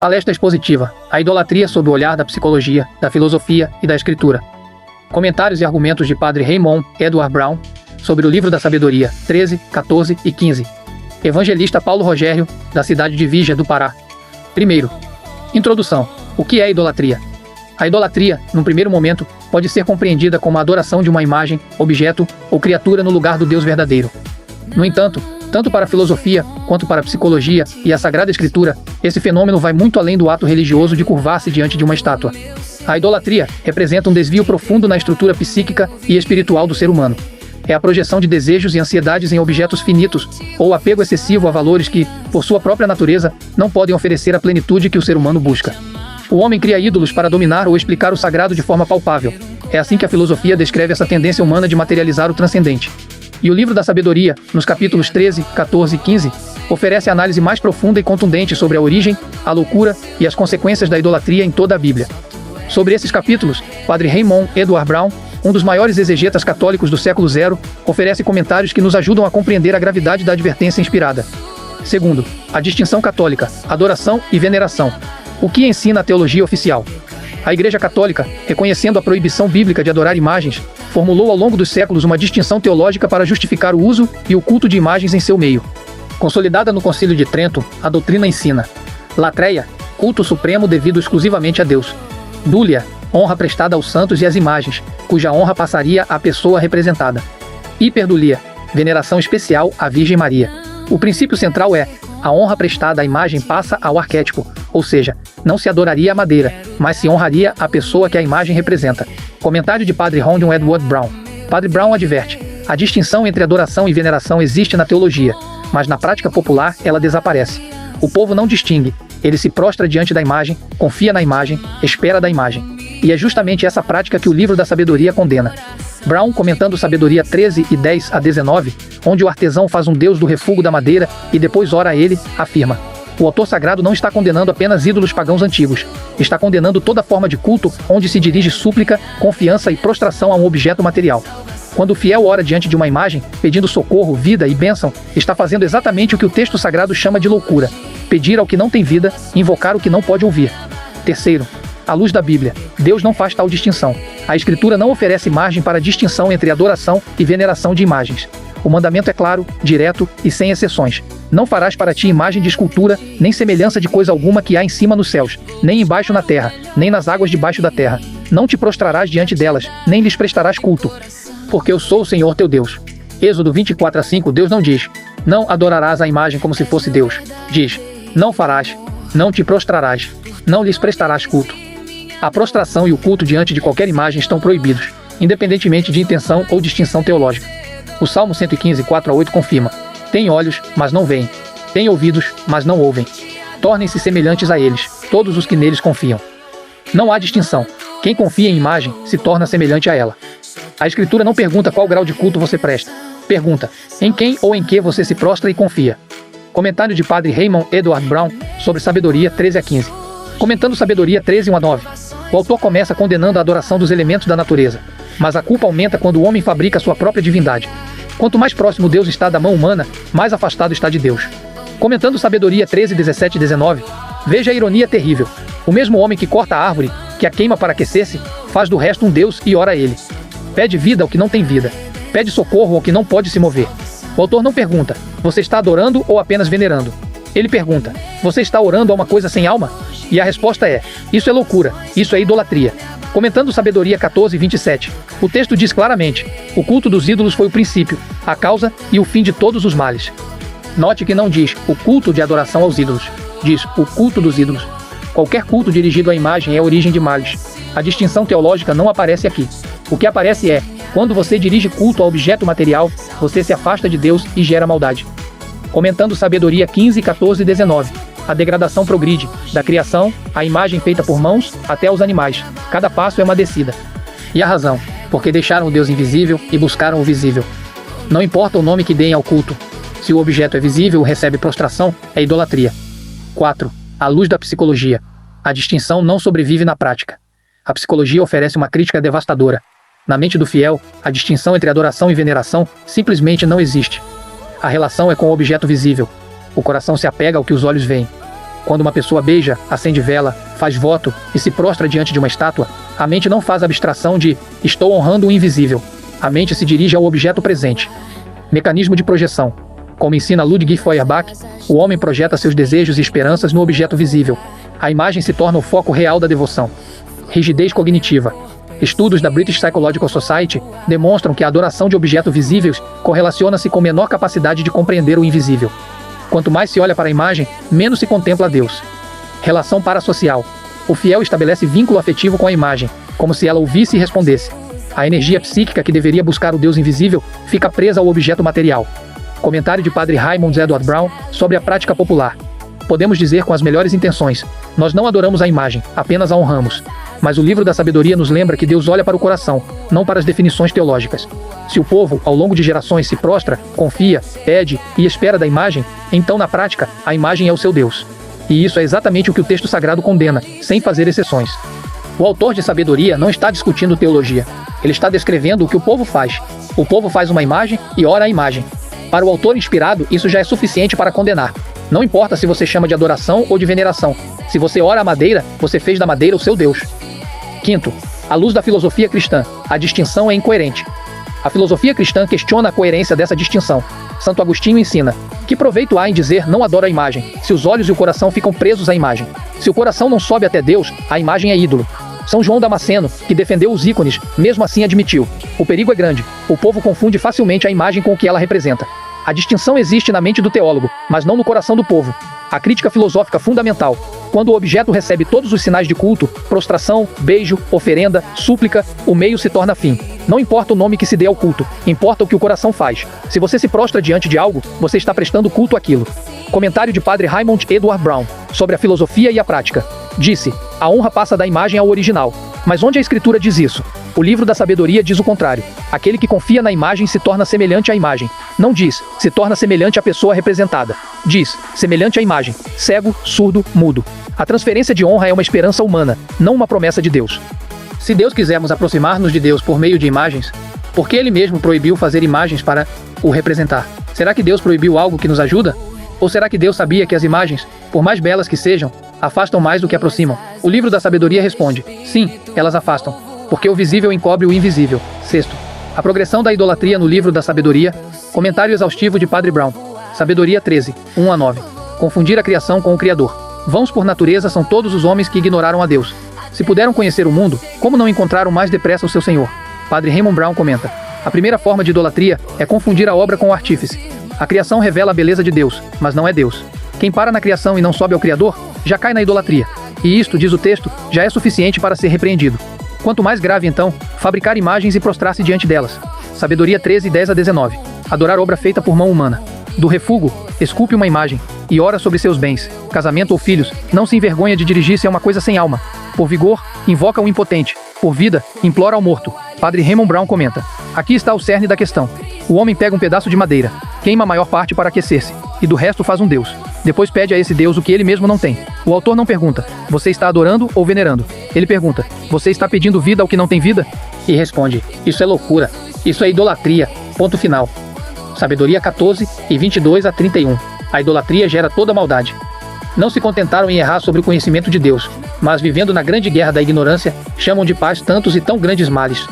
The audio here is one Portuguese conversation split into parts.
Palestra expositiva: a idolatria sob o olhar da psicologia, da filosofia e da escritura. Comentários e argumentos de Padre Raymond Edward Brown sobre o Livro da Sabedoria, 13, 14 e 15. Evangelista Paulo Rogério, da cidade de Vigia do Pará. Primeiro. Introdução. O que é idolatria? A idolatria, num primeiro momento, pode ser compreendida como a adoração de uma imagem, objeto ou criatura no lugar do Deus verdadeiro. No entanto, tanto para a filosofia quanto para a psicologia e a Sagrada Escritura, esse fenômeno vai muito além do ato religioso de curvar-se diante de uma estátua. A idolatria representa um desvio profundo na estrutura psíquica e espiritual do ser humano. É a projeção de desejos e ansiedades em objetos finitos, ou o apego excessivo a valores que, por sua própria natureza, não podem oferecer a plenitude que o ser humano busca. O homem cria ídolos para dominar ou explicar o sagrado de forma palpável. É assim que a filosofia descreve essa tendência humana de materializar o transcendente. E o Livro da Sabedoria, nos capítulos 13, 14 e 15, oferece a análise mais profunda e contundente sobre a origem, a loucura e as consequências da idolatria em toda a Bíblia. Sobre esses capítulos, Padre Raymond Edward Brown, um dos maiores exegetas católicos do século zero, oferece comentários que nos ajudam a compreender a gravidade da advertência inspirada. Segundo, a distinção católica, adoração e veneração. O que ensina a teologia oficial? A Igreja Católica, reconhecendo a proibição bíblica de adorar imagens, formulou ao longo dos séculos uma distinção teológica para justificar o uso e o culto de imagens em seu meio. Consolidada no Concílio de Trento, a doutrina ensina: latreia, culto supremo devido exclusivamente a Deus. Dúlia, honra prestada aos santos e às imagens, cuja honra passaria à pessoa representada. Hiperdulia, veneração especial à Virgem Maria. O princípio central é: a honra prestada à imagem passa ao arquétipo, ou seja, não se adoraria a madeira, mas se honraria a pessoa que a imagem representa. Comentário de Padre Raymond Edward Brown. Padre Brown adverte: a distinção entre adoração e veneração existe na teologia, mas na prática popular ela desaparece. O povo não distingue, ele se prostra diante da imagem, confia na imagem, espera da imagem. E é justamente essa prática que o Livro da Sabedoria condena. Brown, comentando Sabedoria 13 e 10 a 19, onde o artesão faz um deus do refúgio da madeira e depois ora a ele, afirma: o autor sagrado não está condenando apenas ídolos pagãos antigos, está condenando toda forma de culto onde se dirige súplica, confiança e prostração a um objeto material. Quando o fiel ora diante de uma imagem, pedindo socorro, vida e bênção, está fazendo exatamente o que o texto sagrado chama de loucura: pedir ao que não tem vida, invocar o que não pode ouvir. Terceiro, à luz da Bíblia, Deus não faz tal distinção. A Escritura não oferece margem para distinção entre adoração e veneração de imagens. O mandamento é claro, direto e sem exceções: não farás para ti imagem de escultura, nem semelhança de coisa alguma que há em cima nos céus, nem embaixo na terra, nem nas águas debaixo da terra. Não te prostrarás diante delas, nem lhes prestarás culto, porque eu sou o Senhor teu Deus. Êxodo 24:5. Deus não diz: não adorarás a imagem como se fosse Deus. Diz: não farás, não te prostrarás, não lhes prestarás culto. A prostração e o culto diante de qualquer imagem estão proibidos, independentemente de intenção ou distinção teológica. O Salmo 115, 4 a 8 confirma: têm olhos, mas não veem. Têm ouvidos, mas não ouvem. Tornem-se semelhantes a eles, todos os que neles confiam. Não há distinção. Quem confia em imagem se torna semelhante a ela. A Escritura não pergunta qual grau de culto você presta. Pergunta: em quem ou em que você se prostra e confia? Comentário de Padre Raymond Edward Brown sobre Sabedoria 13 a 15. Comentando Sabedoria 13, 1 a 9. O autor começa condenando a adoração dos elementos da natureza, mas a culpa aumenta quando o homem fabrica sua própria divindade. Quanto mais próximo Deus está da mão humana, mais afastado está de Deus. Comentando Sabedoria 13, 17 e 19, veja a ironia terrível. O mesmo homem que corta a árvore, que a queima para aquecer-se, faz do resto um Deus e ora a ele. Pede vida ao que não tem vida. Pede socorro ao que não pode se mover. O autor não pergunta: você está adorando ou apenas venerando? Ele pergunta: você está orando a uma coisa sem alma? E a resposta é: isso é loucura, isso é idolatria. Comentando Sabedoria 14, 27, o texto diz claramente: o culto dos ídolos foi o princípio, a causa e o fim de todos os males. Note que não diz o culto de adoração aos ídolos, diz o culto dos ídolos. Qualquer culto dirigido à imagem é a origem de males. A distinção teológica não aparece aqui. O que aparece é: quando você dirige culto a objeto material, você se afasta de Deus e gera maldade. Comentando Sabedoria 15, 14 e 19, a degradação progride, da criação, a imagem feita por mãos, até os animais. Cada passo é uma descida. E a razão: porque deixaram o Deus invisível e buscaram o visível. Não importa o nome que deem ao culto. Se o objeto é visível ou recebe prostração, é idolatria. 4. À luz da psicologia. A distinção não sobrevive na prática. A psicologia oferece uma crítica devastadora. Na mente do fiel, a distinção entre adoração e veneração simplesmente não existe. A relação é com o objeto visível. O coração se apega ao que os olhos veem. Quando uma pessoa beija, acende vela, faz voto e se prostra diante de uma estátua, a mente não faz abstração de "estou honrando o invisível". A mente se dirige ao objeto presente. Mecanismo de projeção. Como ensina Ludwig Feuerbach, o homem projeta seus desejos e esperanças no objeto visível. A imagem se torna o foco real da devoção. Rigidez cognitiva. Estudos da British Psychological Society demonstram que a adoração de objetos visíveis correlaciona-se com menor capacidade de compreender o invisível. Quanto mais se olha para a imagem, menos se contempla a Deus. Relação parasocial. O fiel estabelece vínculo afetivo com a imagem, como se ela ouvisse e respondesse. A energia psíquica que deveria buscar o Deus invisível fica presa ao objeto material. Comentário de Padre Raymond Edward Brown sobre a prática popular. Podemos dizer com as melhores intenções: nós não adoramos a imagem, apenas a honramos. Mas o livro da sabedoria nos lembra que Deus olha para o coração, não para as definições teológicas. Se o povo, ao longo de gerações, se prostra, confia, pede e espera da imagem, então na prática, a imagem é o seu Deus. E isso é exatamente o que o texto sagrado condena, sem fazer exceções. O autor de sabedoria não está discutindo teologia. Ele está descrevendo o que o povo faz. O povo faz uma imagem e ora a imagem. Para o autor inspirado, isso já é suficiente para condenar. Não importa se você chama de adoração ou de veneração. Se você ora a madeira, você fez da madeira o seu Deus. Quinto, à luz da filosofia cristã, a distinção é incoerente. A filosofia cristã questiona a coerência dessa distinção. Santo Agostinho ensina: que proveito há em dizer não adoro a imagem, se os olhos e o coração ficam presos à imagem? Se o coração não sobe até Deus, a imagem é ídolo. São João Damasceno, que defendeu os ícones, mesmo assim admitiu: o perigo é grande, o povo confunde facilmente a imagem com o que ela representa. A distinção existe na mente do teólogo, mas não no coração do povo. A crítica filosófica fundamental: quando o objeto recebe todos os sinais de culto, prostração, beijo, oferenda, súplica, o meio se torna fim. Não importa o nome que se dê ao culto, importa o que o coração faz. Se você se prostra diante de algo, você está prestando culto àquilo. Comentário de Padre Raymond Edward Brown sobre a filosofia e a prática. Disse: a honra passa da imagem ao original. Mas onde a Escritura diz isso? O livro da sabedoria diz o contrário. Aquele que confia na imagem se torna semelhante à imagem. Não diz, se torna semelhante à pessoa representada. Diz, semelhante à imagem. Cego, surdo, mudo. A transferência de honra é uma esperança humana, não uma promessa de Deus. Se Deus quisermos aproximar-nos de Deus por meio de imagens, por que Ele mesmo proibiu fazer imagens para o representar? Será que Deus proibiu algo que nos ajuda? Ou será que Deus sabia que as imagens, por mais belas que sejam, afastam mais do que aproximam? O livro da sabedoria responde: sim, elas afastam, porque o visível encobre o invisível. Sexto, a progressão da idolatria no livro da sabedoria. Comentário exaustivo de Padre Brown. Sabedoria 13, 1-9. Confundir a criação com o Criador. Vãos por natureza são todos os homens que ignoraram a Deus. Se puderam conhecer o mundo, como não encontraram mais depressa o seu Senhor? Padre Raymond Brown comenta: a primeira forma de idolatria é confundir a obra com o artífice. A criação revela a beleza de Deus, mas não é Deus. Quem para na criação e não sobe ao Criador, já cai na idolatria. E isto, diz o texto, já é suficiente para ser repreendido. Quanto mais grave, então, fabricar imagens e prostrar-se diante delas. Sabedoria 13, 10-19. Adorar obra feita por mão humana. Do refúgio, esculpe uma imagem, e ora sobre seus bens, casamento ou filhos, não se envergonha de dirigir-se a uma coisa sem alma. Por vigor, invoca o impotente. Por vida, implora ao morto. Padre Raymond Brown comenta: aqui está o cerne da questão. O homem pega um pedaço de madeira, queima a maior parte para aquecer-se, e do resto faz um Deus. Depois pede a esse Deus o que ele mesmo não tem. O autor não pergunta: você está adorando ou venerando? Ele pergunta: você está pedindo vida ao que não tem vida? E responde: isso é loucura. Isso é idolatria. Ponto final. Sabedoria 14, 22-31. A idolatria gera toda maldade. Não se contentaram em errar sobre o conhecimento de Deus, mas vivendo na grande guerra da ignorância, chamam de paz tantos e tão grandes males.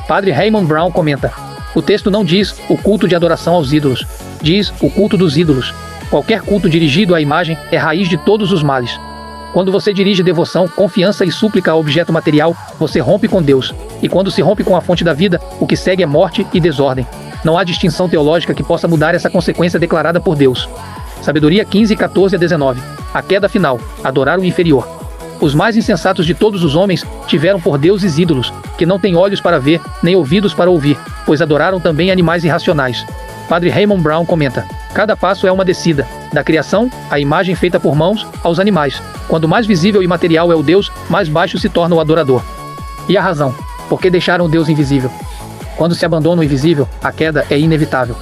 Padre Raymond Brown comenta: o texto não diz o culto de adoração aos ídolos, diz o culto dos ídolos. Qualquer culto dirigido à imagem é raiz de todos os males. Quando você dirige devoção, confiança e súplica ao objeto material, você rompe com Deus. E quando se rompe com a fonte da vida, o que segue é morte e desordem. Não há distinção teológica que possa mudar essa consequência declarada por Deus. Sabedoria 15, 14-19. A queda final, adorar o inferior. Os mais insensatos de todos os homens tiveram por deuses ídolos, que não têm olhos para ver, nem ouvidos para ouvir, pois adoraram também animais irracionais. Padre Raymond Brown comenta: cada passo é uma descida, da criação, a imagem feita por mãos, aos animais. Quando mais visível e material é o Deus, mais baixo se torna o adorador. E a razão? Porque deixaram o Deus invisível. Quando se abandona o invisível, a queda é inevitável.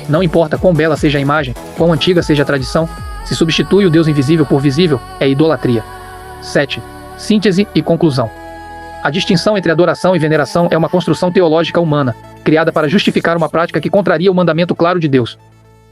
Não importa quão bela seja a imagem, quão antiga seja a tradição, se substitui o Deus invisível por visível, é idolatria. 7. Síntese e conclusão. A distinção entre adoração e veneração é uma construção teológica humana, criada para justificar uma prática que contraria o mandamento claro de Deus.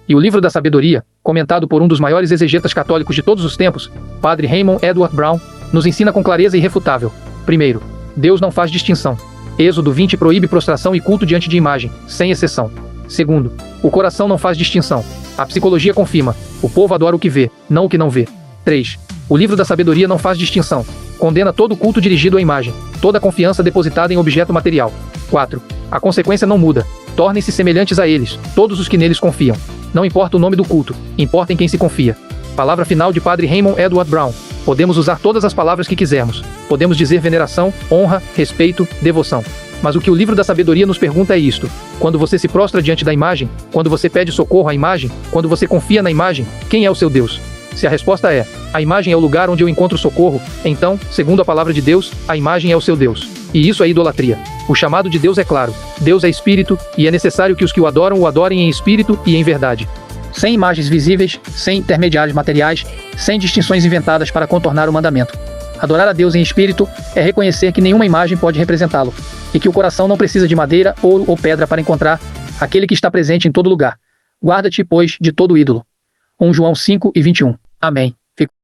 E o livro da sabedoria, comentado por um dos maiores exegetas católicos de todos os tempos, Padre Raymond Edward Brown, nos ensina com clareza irrefutável. Primeiro, Deus não faz distinção. Êxodo 20 proíbe prostração e culto diante de imagem, sem exceção. Segundo, o coração não faz distinção. A psicologia confirma, o povo adora o que vê, não o que não vê. 3. O livro da sabedoria não faz distinção. Condena todo culto dirigido à imagem, toda confiança depositada em objeto material. 4. A consequência não muda. Tornem-se semelhantes a eles, todos os que neles confiam. Não importa o nome do culto, importa em quem se confia. Palavra final de Padre Raymond Edward Brown. Podemos usar todas as palavras que quisermos. Podemos dizer veneração, honra, respeito, devoção. Mas o que o livro da sabedoria nos pergunta é isto: quando você se prostra diante da imagem, quando você pede socorro à imagem, quando você confia na imagem, quem é o seu Deus? Se a resposta é, a imagem é o lugar onde eu encontro socorro, então, segundo a palavra de Deus, a imagem é o seu Deus. E isso é idolatria. O chamado de Deus é claro. Deus é espírito, e é necessário que os que o adorem em espírito e em verdade. Sem imagens visíveis, sem intermediários materiais, sem distinções inventadas para contornar o mandamento. Adorar a Deus em espírito é reconhecer que nenhuma imagem pode representá-lo, e que o coração não precisa de madeira, ouro ou pedra para encontrar aquele que está presente em todo lugar. Guarda-te, pois, de todo ídolo. 1 João 5:21. Amém.